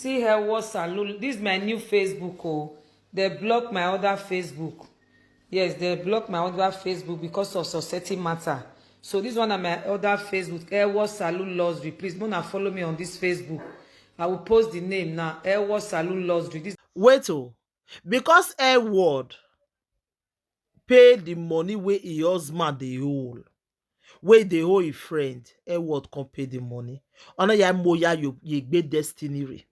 See her what salon. This is my new Facebook. Oh, they blocked my other Facebook. Yes, they blocked my other Facebook because of society matter. So this one on my other Facebook, Airways Salon Luxury. Please, Mona, follow me on this Facebook. I will post the name now. Airways Salon Luxury. This Wait, because Airward pay the money where e husband dey hold, wey dey hold e friend, Airward come pay the money. Ona ya moya you gbe destiny re.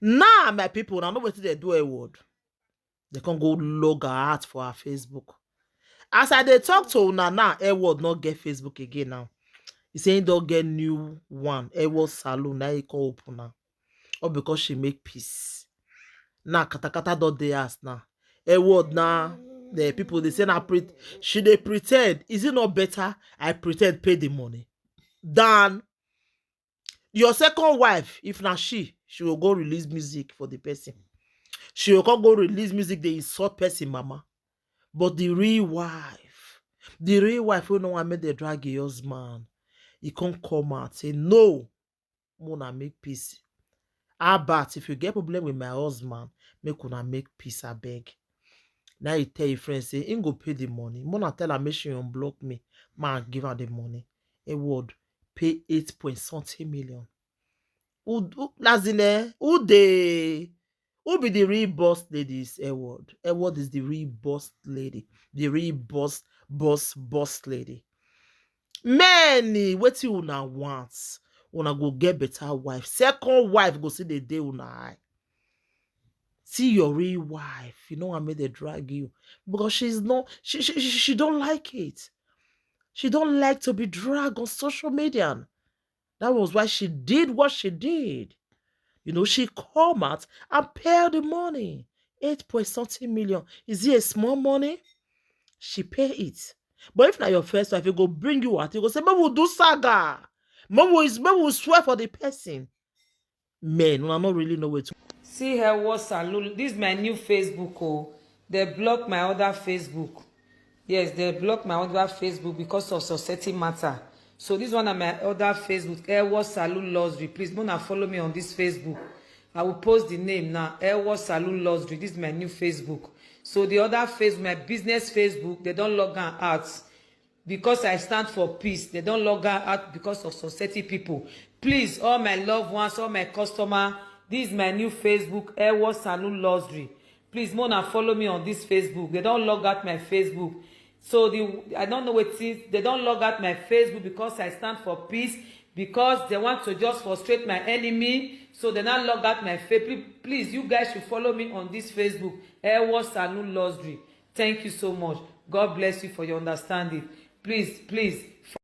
Now, my people, now know wetin they do Airward. They can go log her out for her Facebook. As I dey talk to una now, Airward not get Facebook again now. He saying don't get new one. Airward Salon now he can open now. Or because she make peace. Now katakata don't dey ask now. Airward now. The people they say now she they pretend. Is it not better I pretend pay the money than your second wife? If not she will go release music for the person. She will come go release music, they insult person mama. But the real wife who know I made the drag a husband, he can't come out say no, Mona make peace. How about if you get problem with my husband, make una make peace, I beg. Now you tell your friend say, he go pay the money. Mona tell her make she unblock me. Man, give her the money. A word pay 8 point something million. Who be the real boss ladies? Airward is the real boss lady. The real boss lady. Many wetin una want. Una go get better wife. Second wife go see the day una eye. See your real wife. You know I made her drag you. Because she's not, she don't like it. She don't like to be dragged on social media. That was why she did what she did. You know, she come out and pay the money. 8 point something million. Is it a small money? She pay it. But if not your first wife, it go bring you out. You go say, maybe we'll do saga. Maybe we'll swear for the person. Men, I don't really know where to. see her what salon. This is my new Facebook. Oh, they blocked my other Facebook. Yes, they blocked my other Facebook because of society matter. So this one on my other Facebook, Airways Salon Luxury. Please, Mona, follow me on this Facebook. I will post the name now. Airways Salon Luxury. This is my new Facebook. So the other Facebook, my business Facebook, they don't log out because I stand for peace. They don't log out because of society people. Please, all my loved ones, all my customer, this is my new Facebook, Airways Salon Luxury. Please, Mona, follow me on this Facebook. They don't log out my Facebook. So I don't know what it is. They don't log out my Facebook because I stand for peace, because they want to just frustrate my enemy. So they not log out my Facebook. Please, you guys should follow me on this Facebook, Airways Salon Luxury. Thank you so much. God bless you for your understanding. Please.